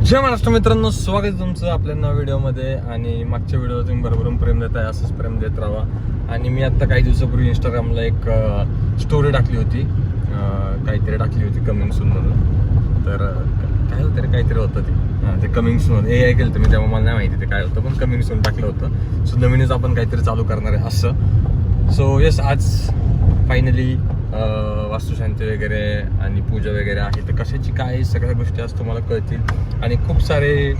जय महाराष्ट्र मित्रांनो, स्वागत आहे तुमचं आपल्या नव्या व्हिडिओमध्ये. आणि मागच्या व्हिडिओ तुम्ही भरभरून प्रेम देत आहे, असंच प्रेम देत राहा. आणि मी आत्ता काही दिवसापूर्वी इंस्टाग्रामला एक स्टोरी टाकली होती, काहीतरी टाकली होती कमिंग सून म्हणून. तर काय होतं रे, काहीतरी होतं ते कमिंग सून AI केलं तर मी, तेव्हा मला नाही माहिती ते काय होतं, पण कमिंग सून टाकलं होतं. सो नवीनच आपण काहीतरी चालू करणार आहे असं. सो येस, आज फायनली वास्तुशांती वगैरे आणि पूजा वगैरे आहे. तर कशाची काय सगळ्या गोष्टी आज तुम्हाला कळतील. आणि खूप सारे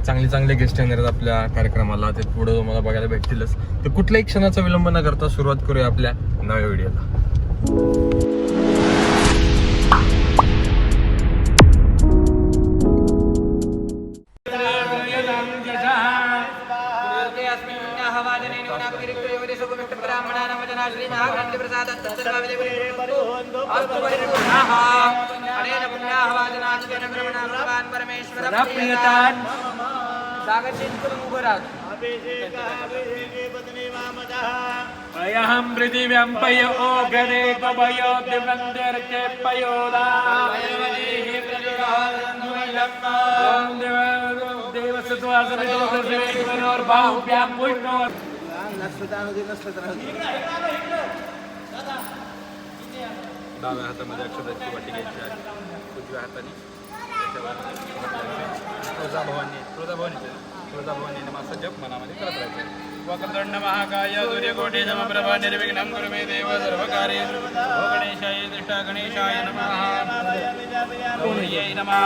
चांगले चांगले गेस्ट येणार आहेत आपल्या कार्यक्रमाला, ते पुढं तुम्हाला बघायला भेटतीलच. तर कुठल्याही क्षणाचा विलंब न करता सुरुवात करूया आपल्या नव्या व्हिडिओला. अयहं पृथिव्यां पयो ओघरे कवयो दिवन्दिर्के पयोदा देवसत्वासमितोर्बाहुभ्यां पुष्णो डाव्या हातामध्ये अक्षताची वाटी घ्यायची आहे, उजव्या हाताने तुळजाभवानी नमाचा जप मनामध्ये करत राहायचं. वक्रतुंड महाकाय सूर्यकोटि समप्रभा निर्विघ्नं कुरु मे देव सर्वकार्येषु. ओ गणेशाय दृष्टा गणेशाय नमः. गौर्यै नमः.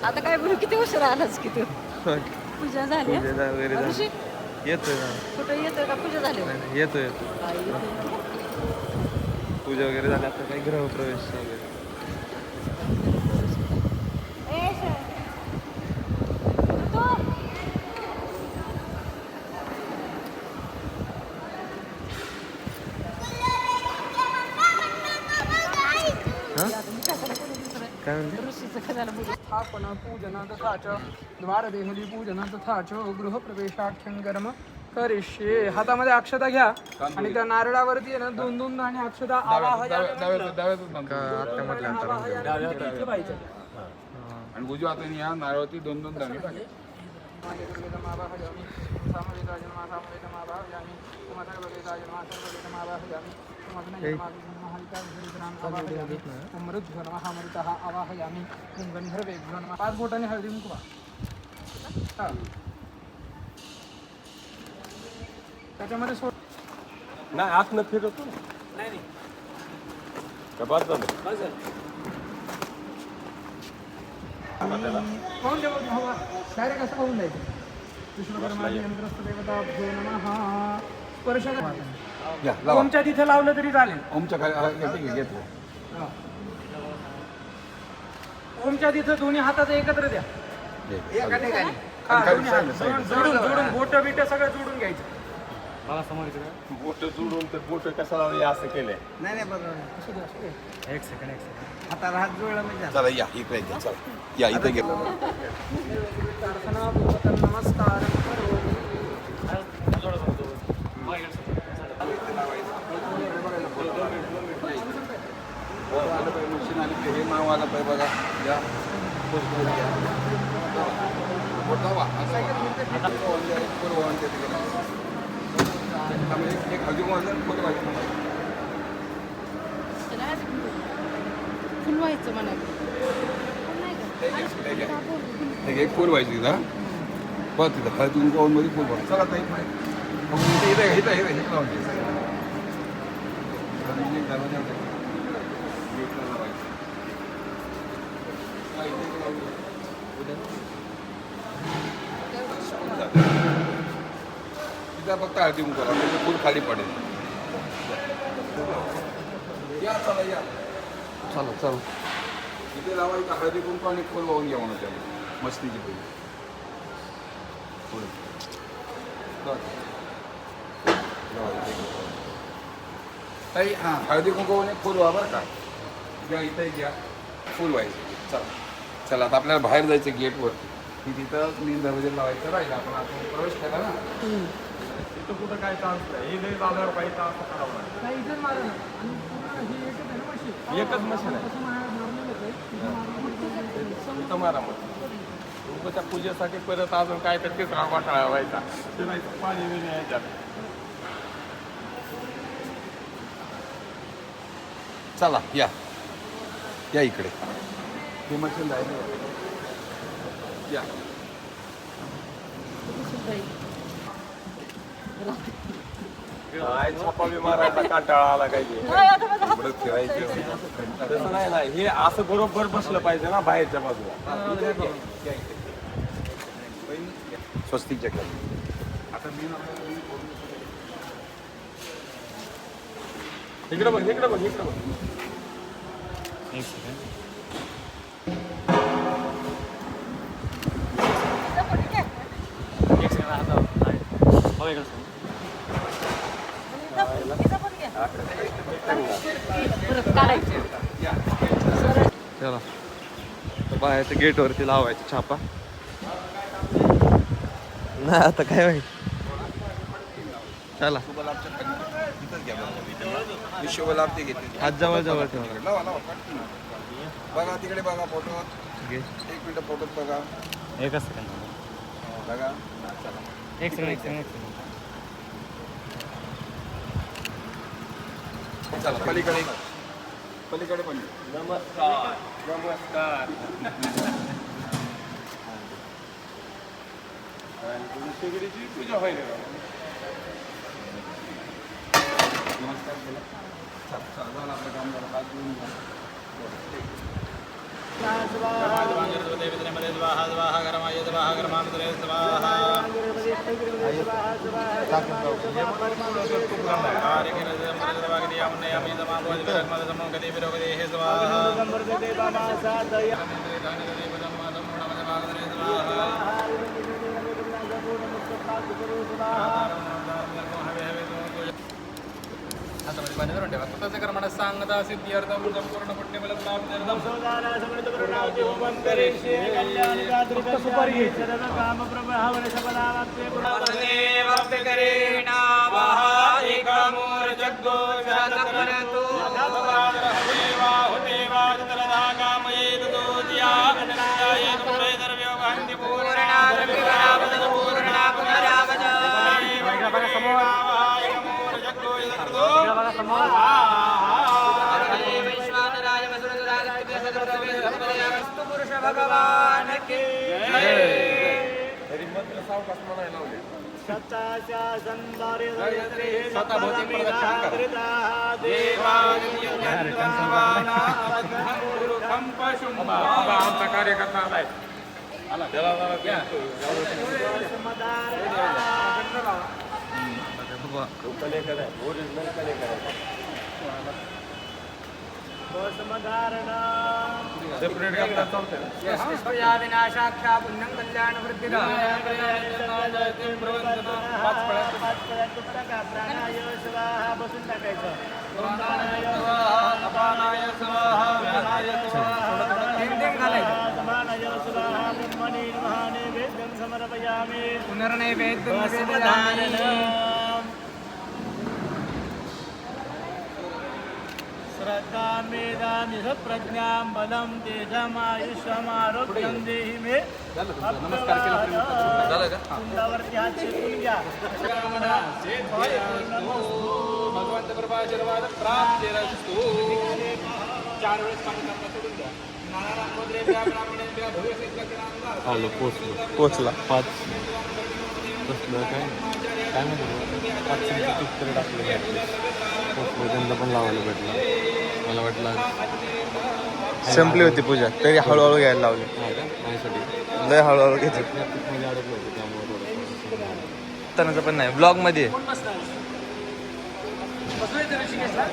आता काय बोलू, किती उशीर आलाच की तू. पूजा झाली येतोय ना, कुठं येतोय का पूजा झाली? येतोय पूजा वगैरे झाली. आता काही गृहप्रवेश वगैरे. काय म्हणते? स्थापना पूजना तथा च द्वारदेहली पूजना तथा च गृहप्रवेशाख्यं कर्म करिष्ये. हातामध्ये अक्षता घ्या आणि त्या नारळावरती आहे ना 2-2 दाणे अक्षता आणि उजव्या हाताने या नारळावरती 2-2 दाणे टाका. पाच बोटाने हळदी मुकवा. त्याच्यामध्ये सोड नाही, आत न फिरतो नाही का बस झालं. कोण देव हवा डायरेक्ट असं होऊन जायचं. विश्वकर्मा यंत्रस्थ देवता भो नमः. स्पर्श ओमच्या तिथे लावलं तरी चालेल. ओमच्या खाली घेतलं. ओमच्या तिथे दोन्ही हातात एकत्र द्या. जोडून बोट बिट सगळं जोडून घ्यायचं. मला समजलं बोट जोडून तर बोट कसा लावले असं केलंय. नाही बरोबर. एक सेकंड हाताला हात जोडला म्हणजे चला या इकडे घ्या. चला या इथे घे. प्रार्थना पूर्वक नमस्कार हे नाव आलं पाहिजे बघा. या एक हजू फुल व्हायचं म्हणा. एक फुल व्हायची तिथं बघ, तिथं हळदी मध्ये फुल बघ. चला ताई इथं लावून एकदा फक्त हळदी कुंकू करा म्हणजे फुल खाली पडेल. या चला या चला चला. इथे लावायचं हळदी कुंकू आणि फुल वाहून घ्या म्हणून त्याला मस्तीची पहिली पुढे ताई हां हळदी कुंकू आणि फुल व्हा बरं का. घ्या इथे घ्या फुल व्हायचं. चला चला आता आपल्याला बाहेर जायचं गेटवर की तिथं मेन दरवाजा लावायचं राहील. आपण प्रवेश केला ना तिथं कुठं काय चान्स नाही. हे जरी लावल्यावर काही तास करावं लागेल. नाही, इथेच मारा ना. आणि पूर्ण ही एकच आहे ना मशीन. एकच मशीन आहे. तसं मारलेलंच आहे. इथं मारलं. इथं मारा मग त्या पूजेसाठी परत अजून काय तर तिसरा वाटाळा व्हायचा. फिरायचं पाणी बिणी यायच्यात. चला या या इकडे हे मशीन आहे या. काय छापा बी मारायचा कंटाळा आला काही नाही, आता माझा हात पुढं ठेवायचं. तसं नाही ना. हे असं बरोबर बसलं पाहिजे ना बाहेरच्या बाजूला. स्वस्तिकच्या खाली. आता मी इकडे बघ इकडे बघ इकडे बघ. परत काढायचं. चला बाहेरच्या गेटवरती लावायचं छापा. नाही आता काय माहिती. चला विश्वलाभ ते घेतले. आज जवळ जवळ ठेवा. लावा लावा पटकन. बघा तिकडे बघा फोटो. घे. 1 मिनिट फोटोत बघा एकच सेकंड बघा. एक सेकंड चला पलीकडे पलीकडे पण नमस्कार नमस्कार शिगडीची पूजा व्हायला नमस्कार केला. झालं आपलं काम झालं. हात धुवून घ्या. स्वतःचं कर्माला सांगता सिद्धिअर्थम संपूर्ण पुण्यफलम लाभत्यर्थम. भगवान की आमचा कार्यकर्ता आलाय. सेपरेट करता चालतंय. विनाशाख्या पुण्यं कल्याण वृद्धिदा. प्रज्ञां बलं तेजमायुष्यमारोग्यं देहि मे. नमस्कार केला. झालं का? भगवंत कृपाशीर्वाद प्राप्तिरस्तु. 4 वेळेस पाणी टाकता सोडून द्या. नारायणमोद्रेभ्यः ब्राह्मणेभ्यः भूयसिद्धकरांगा. आलो पोचला 5 बसलं काय म्हणतो 5 चित्र टाकले पोचलो. त्यांना पण लावायला भेटलं. मला वाटलं संपली होती पूजा तरी हळूहळू घ्यायला लावली. माझ्यासाठी लय हळूहळू घ्यायची. अडकलं होतं त्यामुळे थोडं बसतानाचं पण नाही ब्लॉग मध्ये कोण बसणार बसवायचं ऋषिकेशला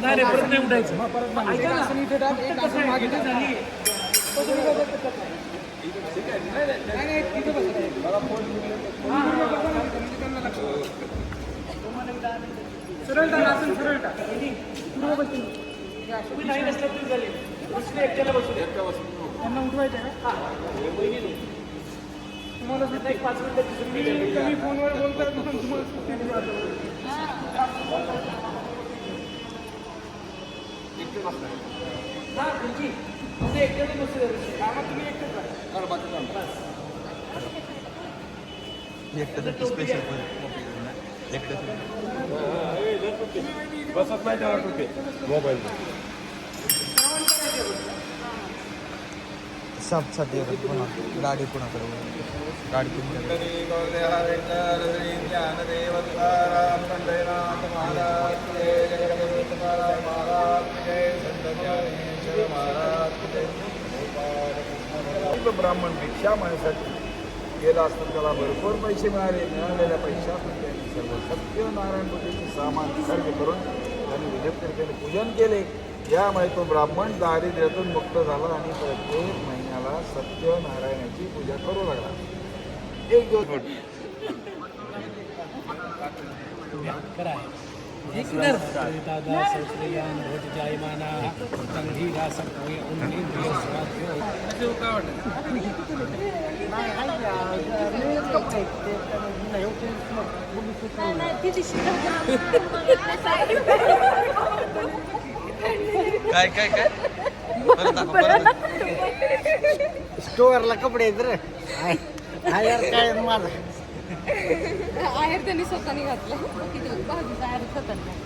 नाही रे परत नाही उठायचं ऐका ना इथे एक असं मागे झाली नाही नाही तिथे सरळ टाक असं सरळ टाक पूर्व बसून तुम्ही नाही नसलं तरी झाले बसले एकट्याला बसू त्यांना उठवायचं का तुम्हाला सुद्धा एक 5 मिनिटाची सुट्टी कमी फोनवर बोलतात म्हणून तुम्हाला सुट्टी हा तुमची तुझे एकट्याने बसले कामात तुम्ही बसत नाही त्याला टोके मोबाईल सबसाठी गाडी कुणाकडे गाडी ब्राह्मण भिक्षा माणसाठी गेला असता त्याला भरपूर पैसे मिळालेल्या पैशातून त्यांनी सर्व सत्यनारायण पूजेचे सामान खरेदी करून त्यांनी विजयकर्त्याने पूजन केले. यामुळे तो ब्राह्मण दारिद्र्यातून मुक्त झाला आणि प्रत्येक महिन्याला सत्यनारायणाची पूजा करू लागला. एक दिवस काय काय काय स्टोअरला कपडे आहेत रे काय माझा आहेर त्यांनी स्वतःने घातलं किती भाजीचा आहेर स्वतःने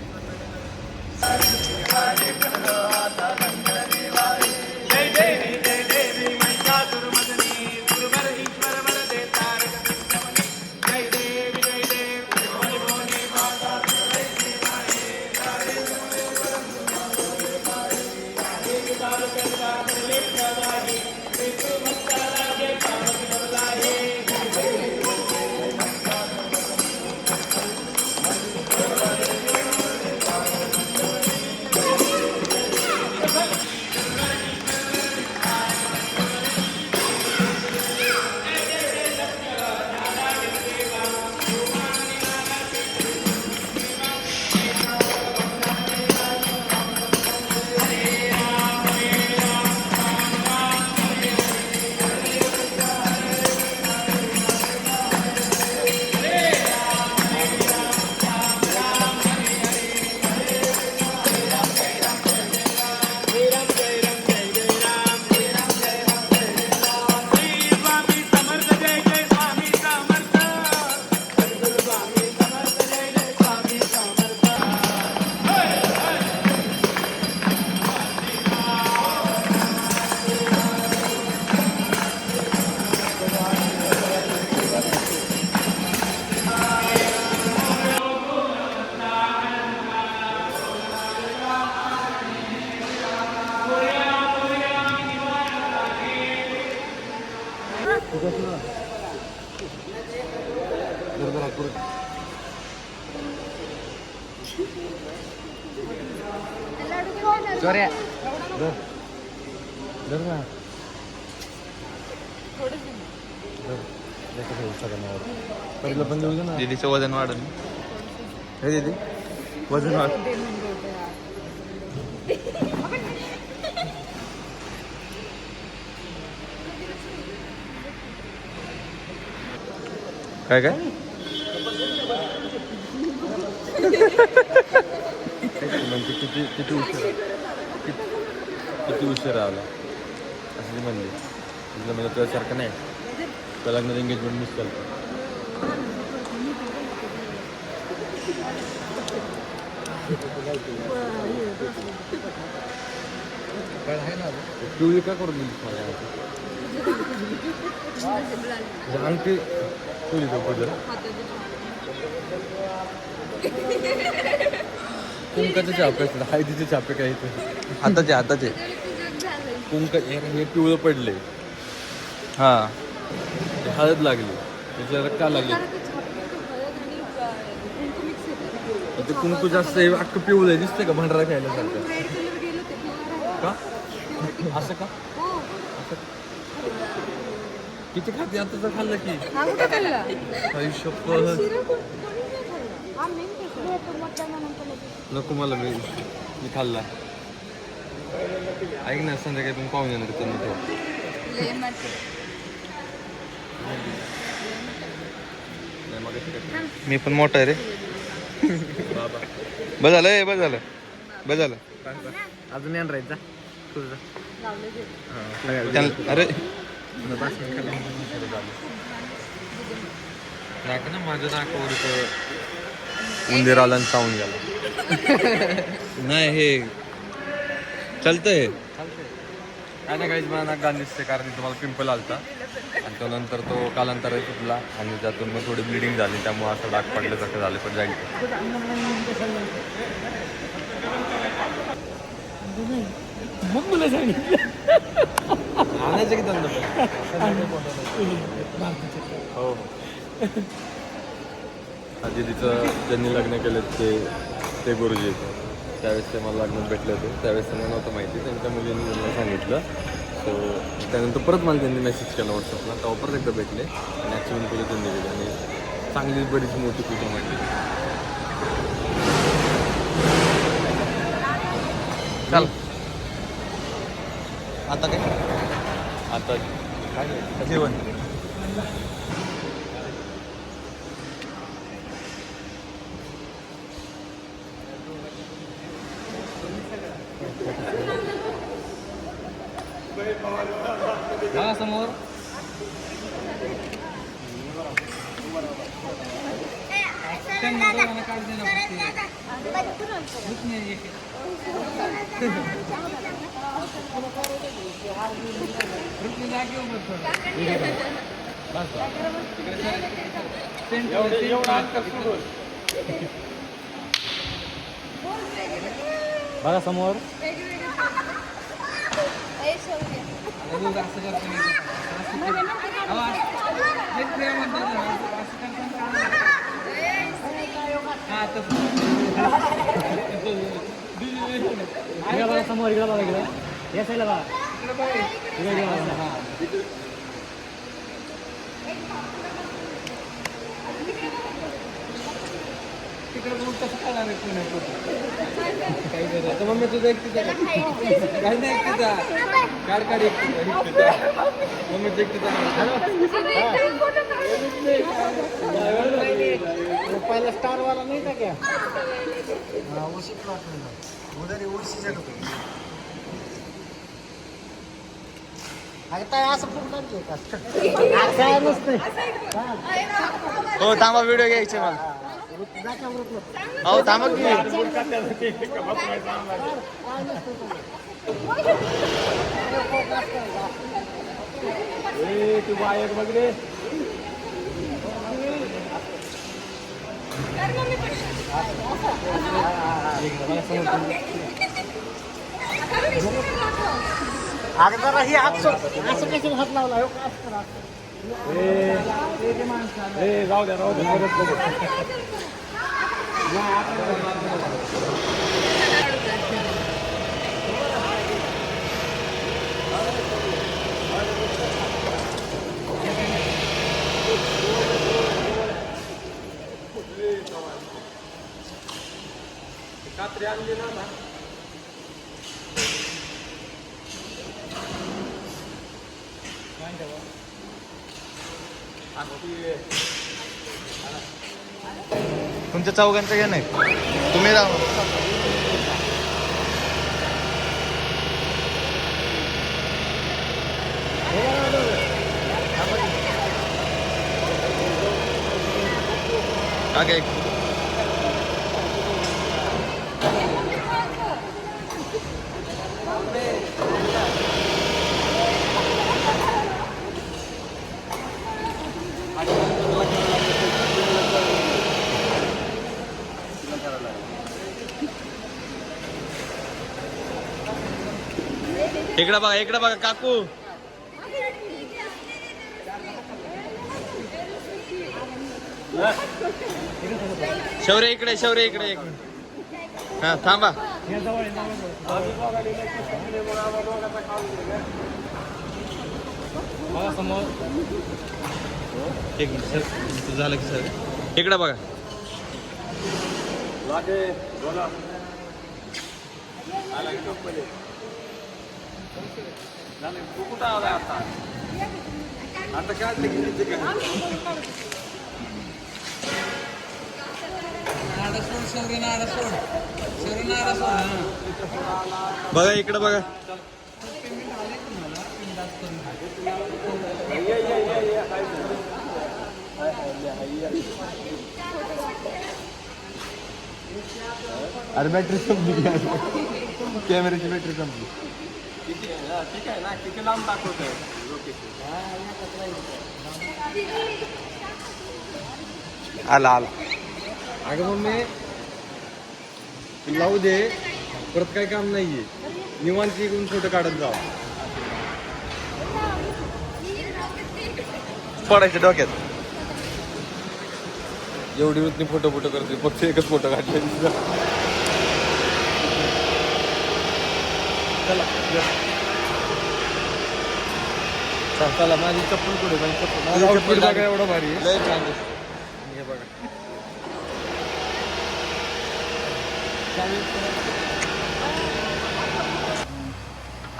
दीदीचं वजन वाढन हे दीदी वजन वाढ काय काय म्हणजे किती किती उशीर किती उशीर आला असं ती म्हणली तिथलं मला तुझ्यासारखं नाही त्या लग्नात एंगेजमेंट मिस करतो पिवळी काय करून दिली अंगठी ठेवली तो जरा कुंकाचे छापे हळदीचे छापे काय हाताचे हाताचे हे पिवळं पडले. हा ते हळद लागली त्याच्यावर का लागली ते कुंकू जास्त अख्खं पिवळं दिसतंय का भांडरा खायला सारखं का असं का किती खाते आता तर खाल्लं की आयुष्य नको मला मी खाल्ला ऐक ना संध्याकाळी पण पाहून येणार त्यांना तो मी पण मोठा आहे रे बस झालं अजून येणार राहायचा अरे ना माझ्या नाकावर उंदीर आला आणि चावून गेला नाही हे चालतंय काय नाही काहीच मला नाक गांधी दिसते कारण तुम्हाला पिंपल आलता आणि तो नंतर तो कालांतराने सुटला आणि त्यातून मग थोडी ब्लिडिंग झाली त्यामुळे असं डाग पडल्यासारखं झालं पण जाईल मग मला सांगितलं आणायचं की त्यांना हो आधी तिचं ज्यांनी लग्न केलं ते गुरुजी त्यावेळेस ते मला लग्नात भेटले होते त्यावेळेस त्यांना नव्हतं माहिती त्यांच्या मुलींनी त्यांना सांगितलं सो त्यानंतर परत मला त्यांनी मेसेज केला व्हॉट्सअपला तेव्हा परत एकदा भेटले आणि ॲक्च्युअली पूजा त्यांनी गेली आणि चांगली बरीच मोठी पूजा मांडली चल आता काय आता काय जेवण समोर बघा समोर समोर इकडे बघा इकडे या साईडला बघा तिकडे बघून कसं करणार आहे काही करायचं मग मी तुझं एकटीचा काही नाही एकटीचा काढ एकटीचा मग मी एकटीचा पहिला स्टार वाला नाही का क्या उसी प्लॉट में उधर उसी जगह पे असं पूर्ण काय नसतं हो थांबा व्हिडिओ घ्यायचे मला हो थांबा की तू वायर वगैरे अगं जरा ही हात असं कशाला हात लावला हो का असं करा जाऊ द्या परत बघू कात्री आणली ना तुमच्या चौघांचं घ्या नाही तुम्ही राहा Okay. इकडे बघा काकू. शौर्य इकडे. हा थांबा. समोर एक मिनिट सर झालं की सर इकडे बघा. आता काय बघा इकडे बघा. अरे बॅटरी संपली, कॅमेऱ्याची बॅटरी संपली. ठीक आहे ना, किती लांब दाखवतोय आला. अगं मम्मी लावू दे, परत काय काम नाहीये. निवांत इकडून फोटो काढत जावा. पडायचं डोक्यात. एवढी वृत्ती फोटो करते, फक्त एकच फोटो काढले. चला माझी चप्पल कुठे? माझी चप्पल बघा, एवढं भारी आहे. लय छान दिसतं. हे बघा.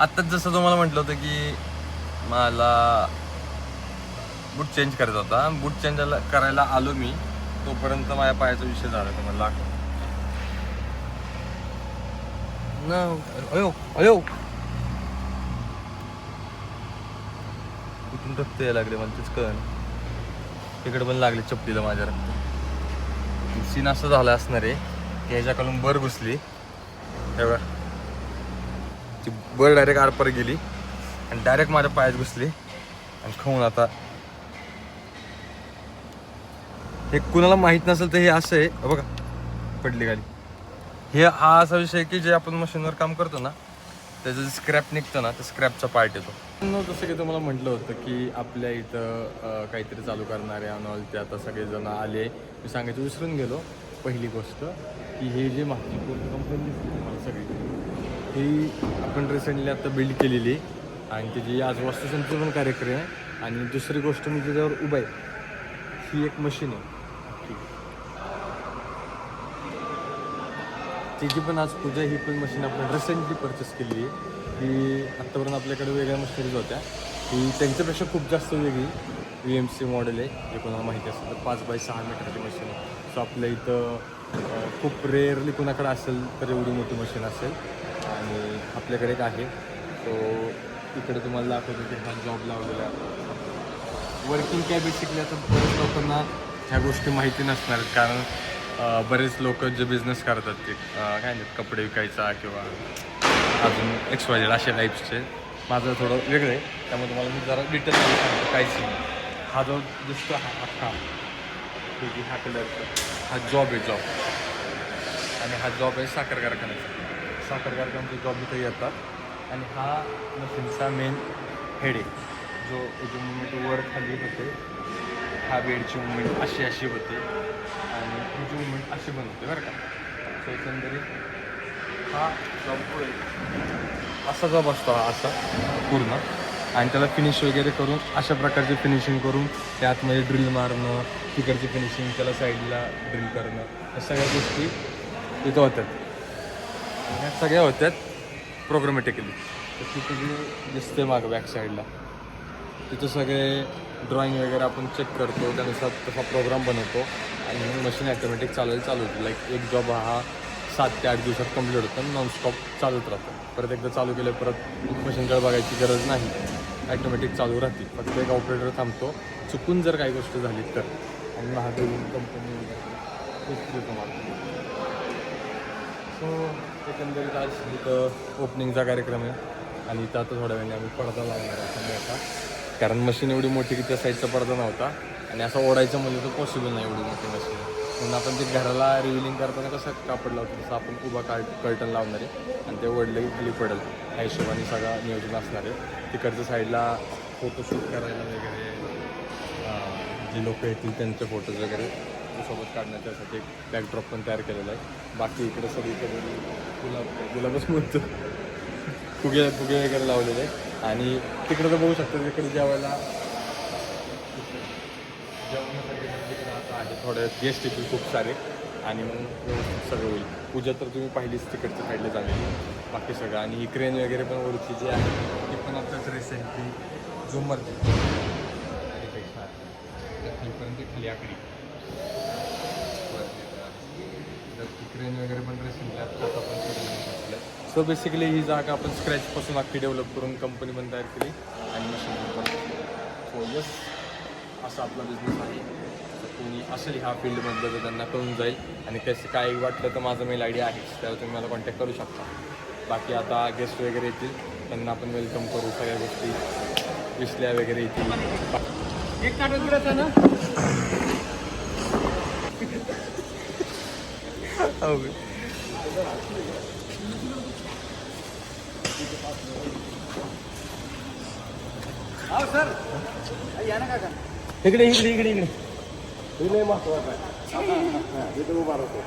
आत्ताच जसं तुम्हाला म्हटलं होतं की मला बूट चेंज करायचा होता. बूट चेंज करायला आलो मी, तोपर्यंत माझ्या पायाचा विषय झाला. तुम्हाला अयो कुठून रक्त यायला लागले मला तेच कळलं. तिकडे पण लागले चपलीला माझ्या रक्त. सीन असं झालं असणार आहे की ह्याच्याकडून बर घुसली तेव्हा ती बर डायरेक्ट आरपार गेली आणि डायरेक्ट माझ्या पायात घुसली आणि खाऊन. आता हे कुणाला माहीत नसेल तर हे असं आहे बघा, पडली गाडी. हा असा विषय आहे की जे आपण मशीनवर काम करतो ना, त्याचं जे स्क्रॅप निघतं ना, ते स्क्रॅपचा पार्ट येतो. जसं की तुम्हाला म्हटलं होतं की आपल्या इथं काहीतरी चालू करणारे अनॉल ते आता सगळेजण आले. मी सांगायचं विसरून गेलो. पहिली गोष्ट की हे जे मागची पूर्ण कंपनी दिसते तुम्हाला सगळी, ही आपण रिसेंटली आता बिल्ड केलेली आणि त्याची आज वास्तुशांतीचा पण कार्यक्रम आहे. आणि दुसरी गोष्ट मी त्याच्यावर उभा आहे, ही एक मशीन आहे. तिची पण आज पूजा, ही पण मशीन आपण रिसेंटली परचेस केली आहे. ही आत्तापर्यंत आपल्याकडे वेगळ्या मशिनरीज होत्या, ही त्यांच्यापेक्षा खूप जास्त वेगळी VMC मॉडेल आहे. जे कोणाला माहिती असेल तर 5x6 मीटरची मशीन आहे. सो आपल्या इथं खूप रेअरली कोणाकडे असेल तर एवढी मोठी मशीन असेल आणि आपल्याकडे एक आहे. सो इकडे तुम्हाला दाखवतो की हा जॉब लावलेला आहे. वर्किंग काय बेसिकली आता बऱ्याच लोकांना ह्या गोष्टी माहिती नसणार, कारण बरेच लोक जे बिझनेस करतात ते काय म्हणतात कपडे विकायचा किंवा अजून XYZ अशा टाईप्सचे. माझं थोडं वेगळं आहे, त्यामुळे तुम्हाला मी जरा डिटेल सांगतो. काहीच नाही. हा जो दिसतो हा कलरचा हा जॉब आहे आणि हा जॉब आहे साखर कारखान्याचा जॉब इथे येतात. आणि हा मशीनचा मेन हेड आहे, जो याची मुवमेंट वर खाली होते. हा बेडची मुवमेंट अशी होते आणि तुझी मुवमेंट अशी पण होते बरं का. सो एकंदरीत हा जॉब असा जॉब असतो, हा असा पूर्ण. आणि त्याला फिनिश वगैरे करून अशा प्रकारचे फिनिशिंग करून त्या आतमध्ये ड्रिल मारणं, तिकडची फिनिशिंग, त्याला साईडला ड्रिल करणं, या सगळ्या गोष्टी तिथं होत्यात. ह्या सगळ्या होत्यात प्रोग्रामॅटिकली. तर तिथं जे दिसते मागं बॅक साईडला, तिथं सगळे ड्रॉइंग वगैरे आपण चेक करतो, त्यानुसार तसा प्रोग्राम बनवतो आणि मशीन ॲटोमॅटिक चालू होती. लाईक एक जॉब हा 7 ते 8 दिवसात कंप्लीट होतं, नॉनस्टॉप चालूच राहतं. परत एकदा चालू केलं परत मशीनकडे बघायची गरज नाही, ॲटोमॅटिक चालू राहते. फक्त एक ऑपरेटर थांबतो चुकून जर काही गोष्ट झाली तर, आणि महादेव कंपनी सो एकंदरीत आज इथं ओपनिंगचा कार्यक्रम आहे आणि इथं आता थोड्या वेळाने आम्ही पडदा लावणार आहे मोठा, कारण मशीन एवढी मोठी की त्या साईडचा पडदा नव्हता आणि असं ओढायचं म्हणजे तर पॉसिबल नाही एवढी मोठी मशीन. म्हणून आपण ते घराला रिव्हिलिंग करताना कसं कापड लावतो तसं आपण उभा कर्टन लावणार आहे आणि ते वडले खाली पडेल ह्या हिशोबाने सगळं नियोजन असणार आहे. तिकडच्या साईडला फोटोशूट करायला वगैरे जे लोक येतील त्यांचे फोटोज वगैरे सोबत काढण्याच्यासाठी एक बॅकड्रॉप पण तयार केलेला आहे. बाकी इकडे सगळीकडे गुलाबच म्हणतो फुगे वगैरे लावलेले आहे. आणि तिकडं तर बघू शकतो तिकडे जेवायला तिकडे आता आहे थोडे गेस्ट येतील खूप सारे आणि मग व्यवस्थित सगळं होईल. पूजा तर तुम्ही पाहिलीच तिकडच्या साईडला झालेली बाकी सगळं. आणि ही क्रेन वगैरे पण वरची जी आहे ती पण आपल्याच रिसेंटली झुमरची खालीपर्यंत खाली आकडी तर ती क्रेन वगैरे पण रिसेंटली आता पण सगळं. सो बेसिकली ही जागा आपण स्क्रॅचपासून अख्खी डेव्हलप करून कंपनी पण तयार केली आणि मशीन पण. सो यस असा आपला बिझनेस आहे. कोणी असेल ह्या फील्डमधलं तर त्यांना कळून जाईल आणि कसं काय वाटलं तर माझं मेल आय डी आहेच त्यावर तुम्ही मला कॉन्टॅक्ट करू शकता. बाकी आता गेस्ट वगैरे येतील त्यांना आपण वेलकम करू. सगळ्या गोष्टी विसल्या वगैरे येतील. एक काढून दिलं ना इकडे इकडे इकडे इकडे हे महत्वाचं आहे. उभा राहतो.